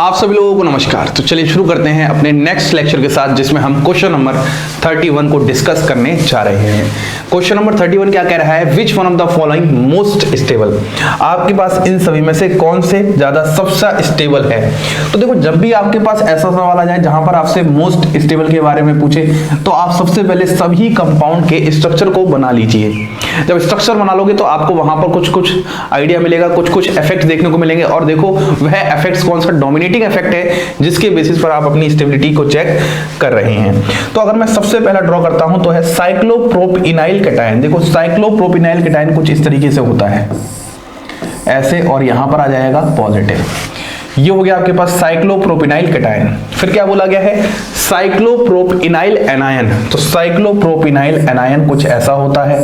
आप सभी लोगों को नमस्कार। तो चलिए शुरू करते हैं अपने नेक्स्ट लेक्चर के साथ, जिसमें हम क्वेश्चन नंबर 31 को डिस्कस करने जा रहे हैं। क्वेश्चन नंबर 31 क्या कह रहा है? Which one of the following most stable, आपके पास इन सभी में से कौन से ज्यादा सबसे स्टेबल है। तो देखो, जब भी आपके पास ऐसा सवाल आ जाए जहां पर आपसे मोस्ट स्टेबल के बारे में पूछे, तो आप सबसे पहले सभी कंपाउंड के स्ट्रक्चर को बना लीजिए। जब स्ट्रक्चर बना लोगे तो आपको वहां पर कुछ कुछ आइडिया मिलेगा, कुछ कुछ इफेक्ट देखने को मिलेंगे। और देखो, वह इफेक्ट्स कौन सा डोमिनेटिंग इफेक्ट है जिसके बेसिस पर आप अपनी स्टेबिलिटी को चेक कर रहे हैं। तो अगर मैं सबसे पहला ड्रॉ करता हूं तो है साइक्लोप्रोपिनाइल कैटायन। देखो, साइक्लोप्रोपिनाइल कैटायन कुछ इस तरीके से होता है, ऐसे, और यहां पर आ जाएगा पॉजिटिव। ये हो गया आपके पास साइक्लोप्रोपिनाइल कैटायन। फिर क्या बोला गया है? साइक्लोप्रोपिनाइल एनायन। तो साइक्लोप्रोपिनाइल एनायन कुछ ऐसा होता है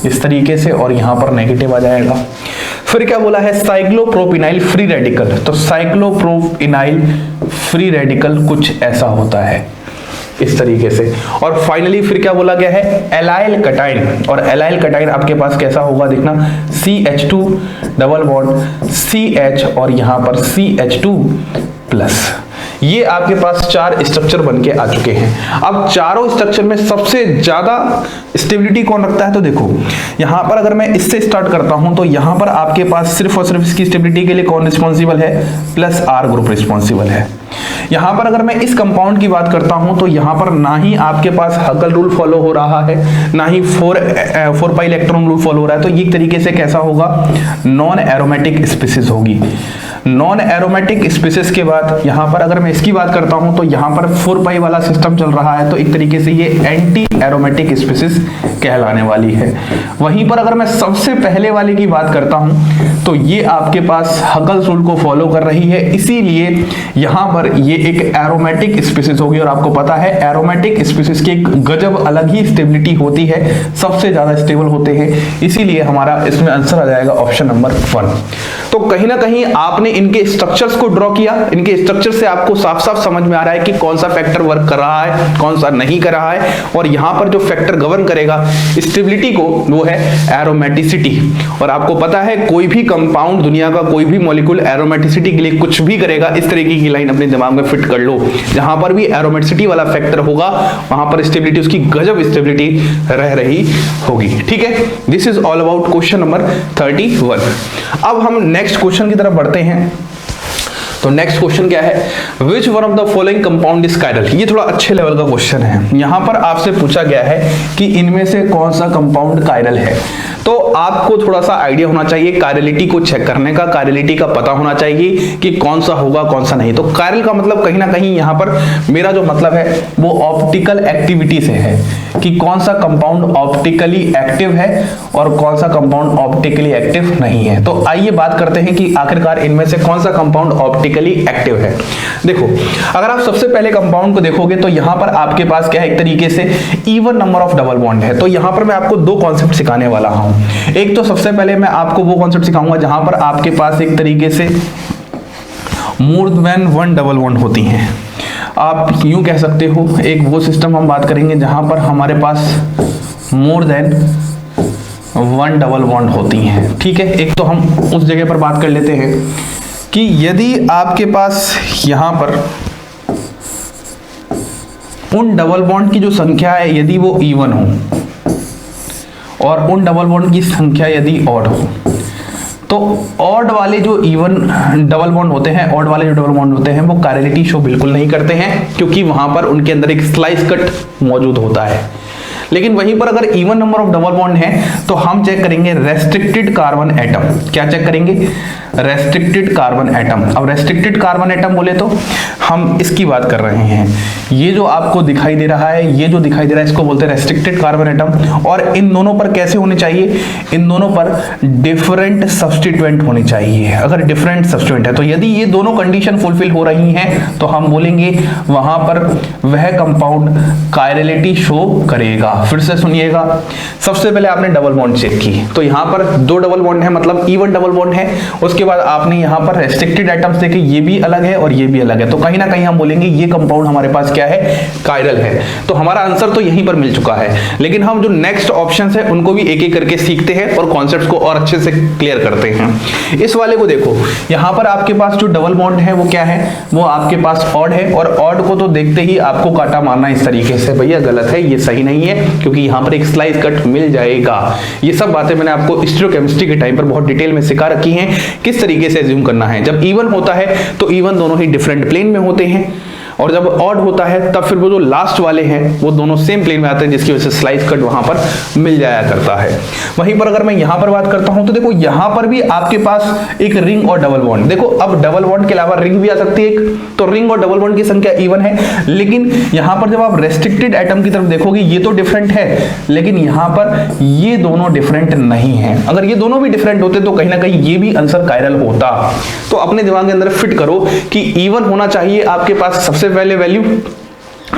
इस तरीके से, और यहां पर नेगेटिव आ जाएगा। फिर क्या बोला है? साइक्लोप्रोपिनाइल फ्री रेडिकल। तो साइक्लोप्रोपिनाइल फ्री रेडिकल कुछ ऐसा होता है इस तरीके से। और फाइनली फिर क्या बोला गया है? Allyl cation. और एलाइल कैटायन आपके पास कैसा होगा देखना, CH2 डबल बॉन्ड CH और यहां पर CH2 प्लस। ये आपके पास चार स्ट्रक्चर बनके आ चुके हैं। अब चारों स्ट्रक्चर में सबसे ज्यादा स्टेबिलिटी कौन रखता है? तो देखो, यहां पर अगर मैं इससे स्टार्ट करता हूं तो यहां पर आपके पास सिर्फ और सिर्फ इसकी स्टेबिलिटी के लिए कौन रिस्पॉन्सिबल है? प्लस R ग्रुप रिस्पॉन्सिबल है। यहां पर अगर मैं इस कंपाउंड की बात करता हूं तो यहां पर ना ही आपके पास हकल रूल फॉलो हो रहा है, ना ही 4 पाई इलेक्ट्रॉन रूल फॉलो हो रहा है। तो ये तरीके से कैसा होगा? नॉन एरोमेटिक स्पीसीज होगी। नॉन एरोमेटिक स्पीसीज के बाद यहां पर अगर मैं इसकी बात करता हूं तो यहां पर 4 पाई वाला सिस्टम चल रहा है, तो एक तरीके से ये एंटी एरोमेटिक स्पीसीज कहलाने वाली है। वहीं पर अगर मैं सबसे पहले वाले की बात करता हूं तो ये आपके पास हकल रूल को फॉलो कर रही है, इसीलिए यहां पर ये एक एरोमेटिक स्पीसीज होगी। और आपको पता है एरोमेटिक स्पीसीज की एक गजब अलग ही स्टेबिलिटी होती है, सबसे ज्यादा स्टेबल होते हैं, इसीलिए हमारा इसमें आंसर आ जाएगा ऑप्शन नंबर 1। तो कहीं ना कहीं आपने इनके स्ट्रक्चर्स को ड्रॉ किया, इनके स्ट्रक्चर से आपको साफ साफ समझ में आ रहा है कि कौन सा फैक्टर वर्क कर रहा है, कौन सा नहीं कर रहा है। और यहां पर जो फैक्टर गवर्न करेगा स्टेबिलिटी को, वो है एरोमेटिसिटी। और आपको पता है कोई भी कंपाउंड, दुनिया का कोई भी मॉलिक्यूल एरोमेटिसिटी के लिए कुछ भी करेगा। इस तरीके की लाइन अपने दिमाग में फिट कर लो, जहां पर भी एरोमेटिसिटी वाला फैक्टर होगा वहां पर स्टेबिलिटी, उसकी गजब स्टेबिलिटी रह रही होगी। ठीक है, this is all about question number 31। अब हम नेक्स्ट क्वेश्चन की तरफ बढ़ते हैं। तो नेक्स्ट क्वेश्चन क्या है? Which one of the following compound is chiral. ये थोड़ा अच्छे लेवल का क्वेश्चन है। यहां पर आपसे पूछा गया है कि इनमें से कौन सा कंपाउंड कायरल है। तो आपको थोड़ा सा आइडिया होना चाहिए कायरलिटी को चेक करने का, कायरलिटी का पता होना चाहिए कि कौन सा होगा कौन सा नहीं। तो कायरल का मतलब कहीं ना कहीं यहां पर मेरा जो मतलब है वो ऑप्टिकल एक्टिविटी से है, कि कौन सा कंपाउंड ऑप्टिकली एक्टिव है और कौन सा कंपाउंड ऑप्टिकली एक्टिव नहीं है। तो आइए बात करते हैं कि आखिरकार इनमें से कौन सा कंपाउंड ऑप्टिकली एक्टिव है। देखो, अगर आप सबसे पहले कंपाउंड को देखोगे तो यहां पर आपके पास क्या है? एक तरीके से even number of double bond है। तो यहां पर मैं आपको दो कॉन्सेप्ट सिखाने वाला हूं। एक तो सबसे पहले मैं आपको वो कॉन्सेप्ट सिखाऊंगा जहां पर आपके पास एक तरीके से मोर देन 1 डबल बॉन्ड होती हैं। आप यूं कह सकते हो, एक वो सिस्टम हम बात करेंगे जहां पर हमारे पास मोर देन 1 डबल बॉन्ड होती हैं। ठीक है, एक तो हम उस जगह पर बात कर लेते हैं कि यदि आपके पास यहां पर उन डबल बॉन्ड की जो संख्या है यदि वो इवन हो और उन डबल बॉन्ड की संख्या यदि ऑड हो, तो ऑड वाले जो इवन डबल बॉन्ड होते हैं, ऑड वाले जो डबल बॉन्ड होते हैं, वो कायरलिटी शो बिल्कुल नहीं करते हैं, क्योंकि वहां पर उनके अंदर एक स्लाइस कट मौजूद होता है। लेकिन वहीं पर अगर even number of double bond है तो हम चेक करेंगे रेस्ट्रिक्टेड कार्बन एटम। क्या चेक करेंगे? Restricted carbon atom. अब रेस्ट्रिक्टेड कार्बन एटम बोले तो हम इसकी बात कर रहे हैं। ये जो आपको दिखाई दे रहा है, ये जो दिखाई दे रहा है, इसको बोलते हैं रेस्ट्रिक्टेड कार्बन एटम। और इन दोनों पर कैसे होने चाहिए? इन दोनों पर डिफरेंट सब्स्टिट्यूएंट होने चाहिए। अगर डिफरेंट सब्स्टिट्यूएंट है तो यदि ये दोनों कंडीशन फुलफिल हो रही हैं तो हम बोलेंगे वहां पर वह कंपाउंड कायरलिटी शो करेगा। फिर से सुनिएगा। सबसे पहले आपने डबल बॉन्ड चेक की, तो यहाँ पर 2 डबल बॉन्ड है, मतलब इवन डबल बॉन्ड है। उसके बाद आपने यहाँ पर रेस्ट्रिक्टेड एटम्स देखे, ये भी अलग है और ये भी अलग है, तो कहीं ना कहीं हम बोलेंगे ये कंपाउंड हमारे पास क्या है, कायरल है। तो हमारा आंसर तो यहीं पर मिल चुका है। लेकिन हम जो नेक्स्ट ऑप्शंस है उनको भी एक एक करके सीखते हैं और कॉन्सेप्ट्स को और अच्छे से क्लियर करते हैं। इस वाले को देखो, यहाँ पर आपके पास जो डबल बॉन्ड है वो क्या है, वो आपके पास ऑड है, और ऑड को तो देखते ही आपको काटा मारना इस तरीके से, भैया गलत है, ये सही नहीं है, क्योंकि यहाँ पर एक स्लाइस कट मिल जाएगा। ये सब बातें मैंने आपको स्टीरियोकेमिस्ट्री के टाइम पर बहुत डिटेल में सिखा रखी हैं, किस तरीके से एज्यूम करना है। जब इवन होता है तो इवन दोनों ही डिफरेंट प्लेन में होते हैं, और जब ऑड होता है तब फिर वो जो लास्ट वाले हैं वो दोनों सेम प्लेन में आते हैं, जिसकी वजह से स्लाइस कट वहां पर मिल जाया करता है। वहीं पर अगर मैं यहां पर बात करता हूं तो देखो यहां पर भी आपके पास एक रिंग और डबल बॉन्ड, देखो अब डबल बॉन्ड के अलावा रिंग भी आ सकती है, तो रिंग और डबल बॉन्ड की संख्या इवन है। लेकिन यहां पर जब आप रेस्ट्रिक्टेड एटम की तरफ देखोगे ये तो डिफरेंट है, लेकिन यहां पर ये दोनों डिफरेंट नहीं है। अगर ये दोनों भी डिफरेंट होते तो कहीं ना कहीं ये भी आंसर कायरल होता। तो अपने दिमाग के अंदर फिट करो कि इवन होना चाहिए आपके पास सबसे पहले वैल्यू,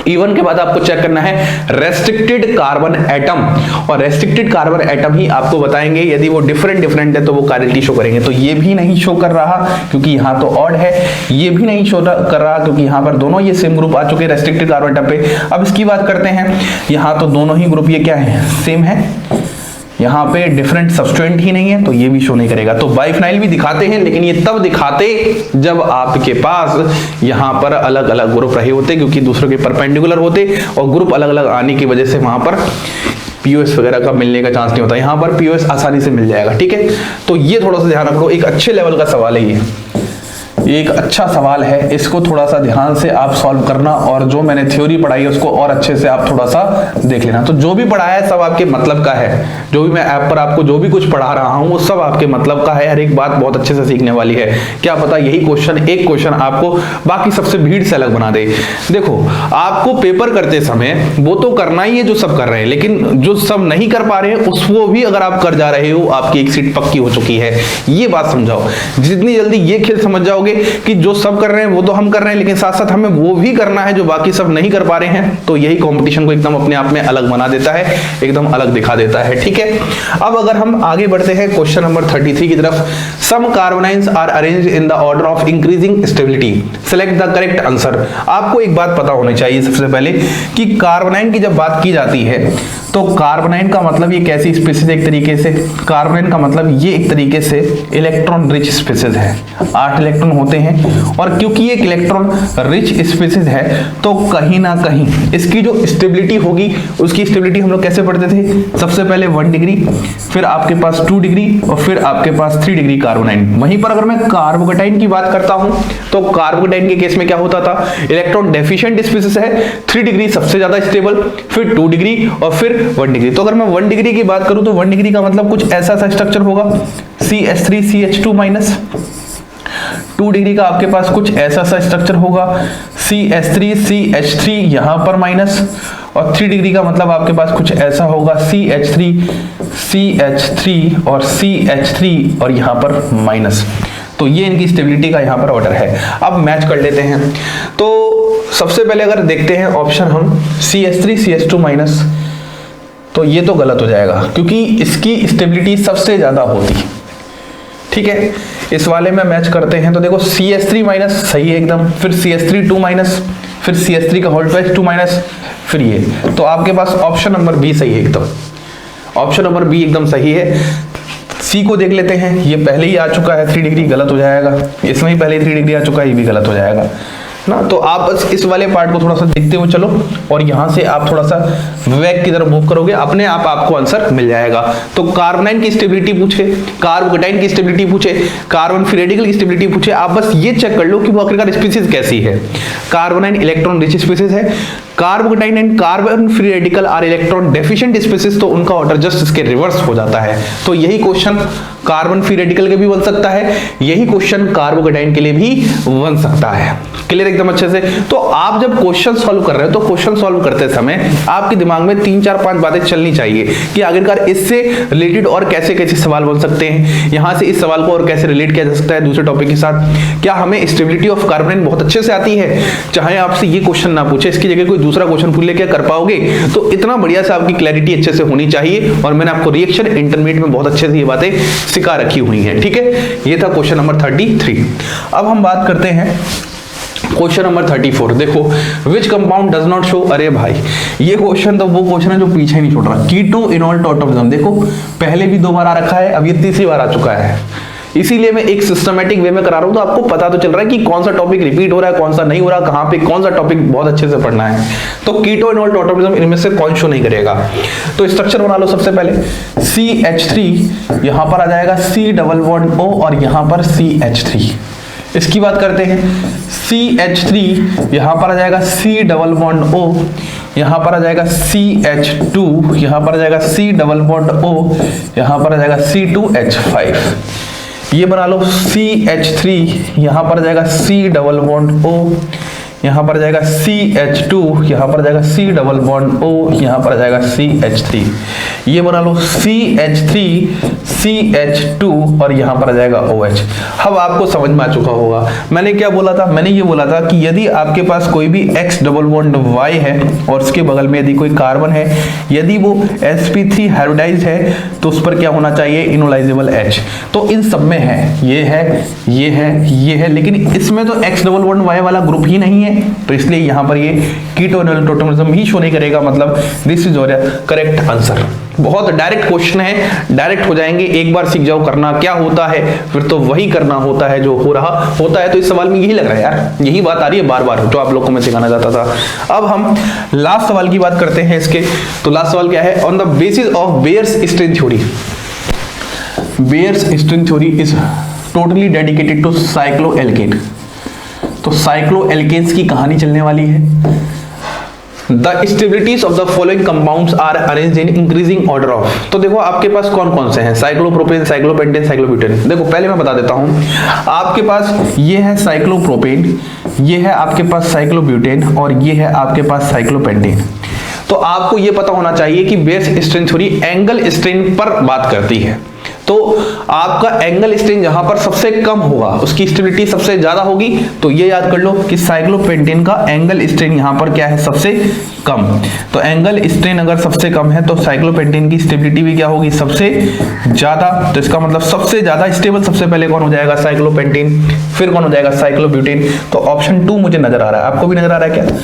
इवन के बाद आपको चेक करना है रेस्ट्रिक्टेड कार्बन एटम, और रेस्ट्रिक्टेड कार्बन एटम ही आपको बताएंगे यदि वो डिफरेंट है तो वो कायरलिटी शो करेंगे। तो ये भी नहीं शो कर रहा क्योंकि यहाँ तो ऑड है, ये भी नहीं शो कर रहा क्योंकि यहाँ पर दोनों ये सेम ग्रुप आ चुके हैं रेस्ट्रिक्टेड कार्बन एटम पे। अब इसकी बात करते हैं, यहाँ तो दोनों ही ग्रुप ये क्या है, सेम है, यहाँ पे डिफरेंट सब्सटेंट ही नहीं है, तो ये भी शो नहीं करेगा। तो बाइफिनाइल भी दिखाते हैं, लेकिन ये तब दिखाते जब आपके पास यहाँ पर अलग अलग ग्रुप रहे होते, क्योंकि दूसरों के परपेंडिकुलर होते और ग्रुप अलग अलग आने की वजह से वहां पर पीओएस वगैरह का मिलने का चांस नहीं होता। यहाँ पर पीओएस आसानी से मिल जाएगा, ठीक है। तो ये थोड़ा सा ध्यान रखो, एक अच्छे लेवल का सवाल है ये एक अच्छा सवाल है, इसको थोड़ा सा ध्यान से आप सॉल्व करना, और जो मैंने थ्योरी पढ़ाई है उसको और अच्छे से आप थोड़ा सा देख लेना। तो जो भी पढ़ाया है सब आपके मतलब का है, जो भी मैं ऐप पर आपको जो भी कुछ पढ़ा रहा हूं वो सब आपके मतलब का है। हर एक बात बहुत अच्छे से सीखने वाली है, क्या पता यही क्वेश्चन एक क्वेश्चन आपको बाकी सबसे भीड़ से अलग बना दे। देखो आपको पेपर करते समय वो तो करना ही है जो सब कर रहे हैं, लेकिन जो सब नहीं कर पा रहे हैं उसको भी अगर आप कर जा रहे हो, आपकी एक सीट पक्की हो चुकी है। ये बात समझाओ, जितनी जल्दी ये खेल समझ जाओगे कि जो सब कर रहे हैं वो तो हम कर रहे हैं, लेकिन साथ साथ हमें वो भी करना है जो बाकी सब नहीं कर पा रहे हैं, तो यही कंपटीशन को एकदम अपने आप में अलग बना देता है, एकदम अलग दिखा देता है, ठीक है। अब अगर हम आगे बढ़ते हैं क्वेश्चन नंबर 33 की तरफ, some carbanions are arranged in the order of increasing stability, select the correct answer. आपको एक बात पता होनी चाहिए सबसे पहले कि कार्बोनाइन की जब बात की जाती है तो कार्बोनाइन का मतलब ये कैसी स्पीसीज है, एक तरीके से कार्बोनाइन का मतलब ये एक तरीके से इलेक्ट्रॉन रिच स्पीसीज है, 8 इलेक्ट्रॉन होते हैं, और क्योंकि ये इलेक्ट्रॉन रिच स्पीसीज है तो कहीं ना कहीं इसकी जो स्टेबिलिटी होगी, उसकी स्टेबिलिटी हम लोग कैसे पढ़ते थे, सबसे पहले 1 डिग्री, फिर आपके पास 2 डिग्री और फिर आपके पास 3 डिग्री कार्बोनाइन। वहीं पर अगर मैं कार्बोकेटाइन की बात करता हूं तो कार्बोकेटाइन के केस में क्या होता था, इलेक्ट्रॉन डेफिशिएंट स्पीसीज है, 3 डिग्री सबसे ज्यादा स्टेबल, फिर 2 डिग्री और फिर 1 डिग्री। तो अगर मैं 1 डिग्री की बात करूं तो 1 डिग्री का मतलब कुछ ऐसा सा स्ट्रक्चर होगा CH3CH2 माइनस, 2 डिग्री का आपके पास कुछ ऐसा सा स्ट्रक्चर होगा CH3CH3 यहां पर माइनस, और 3 डिग्री का मतलब आपके पास कुछ ऐसा होगा CH3 और CH3 और यहां पर माइनस। तो ये इनकी स्टेबिलिटी का यहां पर ऑर्डर है। अब मैच कर लेते हैं, तो सबसे पहले अगर देखते हैं ऑप्शन हम CH3CH2 माइनस, तो ये तो गलत हो जाएगा क्योंकि इसकी स्टेबिलिटी सबसे ज्यादा होती, ठीक है। इस वाले में मैच करते हैं तो देखो CH3 माइनस सही है एकदम, फिर CH3 2 माइनस, फिर CH3 का होल ट्वाइस 2 माइनस, फिर ये, तो आपके पास ऑप्शन नंबर बी सही है एकदम, ऑप्शन नंबर बी एकदम सही है। सी को देख लेते हैं, ये पहले ही आ चुका है 3 डिग्री, गलत हो जाएगा, इसमें ही पहले 3 डिग्री आ चुका है, ये भी गलत हो जाएगा ना। तो आप बस इस वाले पार्ट को थोड़ा सा देखते हुए चलो, और यहां से आप थोड़ा सा वेग की तरफ मूव करोगे, अपने आप आपको आंसर मिल जाएगा। तो कार्बोनाइन की स्टेबिलिटी पूछे, कार्बोकेटाइन की स्टेबिलिटी पूछे, कार्बन फ्री रेडिकल की स्टेबिलिटी पूछे, आप बस ये चेक कर लो कि वो आखिरकार स्पीसीज कैसी है। कार्बोनाइन इलेक्ट्रॉन रिच स्पीसीज है, carbocation and carbon free radical are electron deficient species, तो उनका ऑर्डर जस्ट इसके रिवर्स हो जाता है। तो यही क्वेश्चन कार्बन फ्री रेडिकल के भी बन सकता है, यही क्वेश्चन कार्बोकेटाइन के लिए भी बन सकता है। क्लियर एकदम अच्छे से। तो आप जब क्वेश्चन सॉल्व कर रहे हो तो क्वेश्चन सॉल्व करते समय आपके दिमाग में 3 4 5 बातें चलनी चाहिए कि आखिरकार इससे रिलेटेड और कैसे कैसे सवाल बन सकते हैं, यहां से इस सवाल को और कैसे रिलेट किया जा सकता है दूसरे टॉपिक के साथ, क्या हमें स्टेबिलिटी ऑफ कार्बोनेट बहुत अच्छे से आती है, चाहे आपसे ये क्वेश्चन ना पूछे इसकी जगह कोई दूसरा क्वेश्चन पूछ ले क्या कर पाओगे। तो इतना बढ़िया से आपकी क्लैरिटी अच्छे से होनी चाहिए और मैंने आपको रिएक्शन इंटरमीडिएट में बहुत अच्छे से ये बातें सिखा रखी हुई हैं, ठीक है। ये था क्वेश्चन नंबर 33। अब हम बात करते हैं क्वेश्चन नंबर 34। देखो, which compound does not show, अरे भाई ये क्वेश्चन तो वो क्वेश्चन है जो पीछे नहीं छोड़ रहा। कीटो इनॉल टोटोमिज्म, देखो पहले भी 2 बार आ रखा है, अब ये तीसरी बार आ चुका है, इसीलिए मैं एक सिस्टमैटिक वे में करा रहा हूं, तो आपको पता तो चल रहा है कि कौन सा टॉपिक रिपीट हो रहा है, कौन सा नहीं हो रहा, कहां पे कौन सा टॉपिक बहुत अच्छे से पढ़ना है। तो कीटो इनॉल टोटोमिज्म इनमें से कौन शो नहीं करेगा। तो स्ट्रक्चर बना लो सबसे पहले, CH3 यहां पर आ जाएगा C डबल बॉन्ड O और यहां पर CH3। इसकी बात करते हैं, CH3 यहां पर आ जाएगा C डबल बॉन्ड O, यहां पर आ जाएगा CH2, यहां पर आ जाएगा C डबल बॉन्ड O, यहां पर आ जाएगा C2H5। ये बना लो CH3 यहां पर आ जाएगा C डबल बॉन्ड O, यहां पर आ जाएगा CH2, यहां पर आ जाएगा C डबल बॉन्ड O, यहां पर आ जाएगा CH3। ये बना लो CH3 CH2 और यहां पर आ जाएगा OH। अब आपको समझ में आ चुका होगा मैंने क्या बोला था। मैंने ये बोला था कि यदि आपके पास कोई भी X डबल बॉन्ड Y है और उसके बगल में यदि कोई कार्बन है, यदि वो sp3 हाइब्रिडाइज्ड है तो उस पर क्या होना चाहिए, इनोलाइजेबल H। तो इन सब में है, ये है, ये है, ये है, लेकिन इसमें तो X डबल बॉन्ड Y वाला ग्रुप ही नहीं है, तो इसलिए यहां पर ये कीटो इनॉल टोटोमिज्म ही शो नहीं करेगा। मतलब this is your correct answer. बहुत डायरेक्ट क्वेश्चन है, डायरेक्ट हो जाएंगे, एक बार सीख जाओ करना क्या होता है, फिर तो वही करना होता है जो हो रहा होता है। तो इस सवाल में यही लग रहा है यार, यही बात आ रही है बार बार जो आप लोगों को मैं सिखाना चाहता था। अब हम लास्ट सवाल की बात करते हैं इसके। तो लास्ट सवाल क्या है, on the basis of Baeyer's strain theory, Baeyer's strain theory is totally dedicated to cycloalkane. तो साइक्लोएल्केन्स की कहानी चलने वाली है। The stabilities of the following compounds are arranged in increasing order of। तो देखो आपके पास कौन कौन से हैं, साइक्लोप्रोपेन, साइक्लोपेंटेन, साइक्लोब्यूटेन। देखो पहले मैं बता देता हूं, आपके पास ये है साइक्लोप्रोपेन, ये है आपके पास साइक्लोब्यूटेन और ये है आपके पास साइक्लोपेंटेन। तो आपको ये पता होना चाहिए कि Baeyer's strain theory angle strain पर बात करती है। तो आपका एंगल स्ट्रेन जहां पर सबसे कम होगा उसकी स्टेबिलिटी सबसे ज्यादा होगी। तो ये याद कर लो कि साइक्लोपेंटेन का एंगल स्ट्रेन यहां पर क्या है, सबसे कम। तो एंगल स्ट्रेन अगर सबसे कम है तो साइक्लोपेंटेन की स्टेबिलिटी भी क्या होगी, सबसे ज्यादा। तो इसका मतलब सबसे ज्यादा स्टेबल सबसे पहले कौन हो जाएगा, साइक्लोपेंटेन, फिर कौन हो जाएगा, साइक्लोब्यूटेन। तो ऑप्शन 2 मुझे नजर आ रहा है, आपको भी नजर आ रहा है क्या,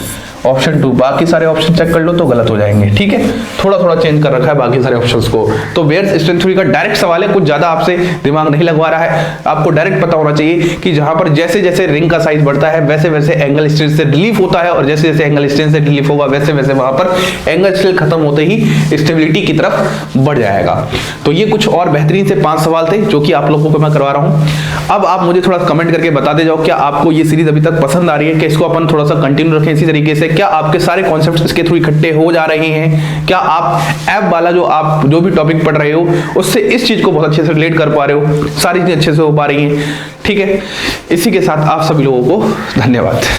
ऑप्शन 2। बाकी सारे ऑप्शन चेक कर लो तो गलत हो जाएंगे, ठीक है। थोड़ा थोड़ा चेंज कर रखा है बाकी सारे ऑप्शंस को। तो बेयर्स स्ट्रेन थ्योरी का डायरेक्ट सवाल है, कुछ ज्यादा आपसे दिमाग नहीं लगवा रहा है। आपको डायरेक्ट पता होना चाहिए कि जहां पर जैसे जैसे रिंग का साइज बढ़ता है वैसे वैसे एंगल स्ट्रेन से रिलीफ होता है, और जैसे जैसे एंगल स्ट्रेन से रिलीफ होगा वैसे वैसे वहां पर एंगल स्ट्रेन खत्म होते ही स्टेबिलिटी की तरफ बढ़ जाएगा। तो ये कुछ और बेहतरीन से 5 सवाल थे जो कि आप लोगों को मैं करवा रहा हूं। अब आप मुझे थोड़ा कमेंट करके बता दे जाओ क्या आपको ये सीरीज अभी तक पसंद आ रही है, कि इसको अपन थोड़ा सा कंटिन्यू रखें इसी तरीके से, क्या आपके सारे कॉन्सेप्ट्स इसके थ्रू इकट्ठे हो जा रहे हैं, क्या आप ऐप वाला जो आप जो भी टॉपिक पढ़ रहे हो उससे इस चीज को बहुत अच्छे से रिलेट कर पा रहे हो, सारी चीजें अच्छे से हो पा रही हैं, ठीक है। इसी के साथ आप सभी लोगों को धन्यवाद।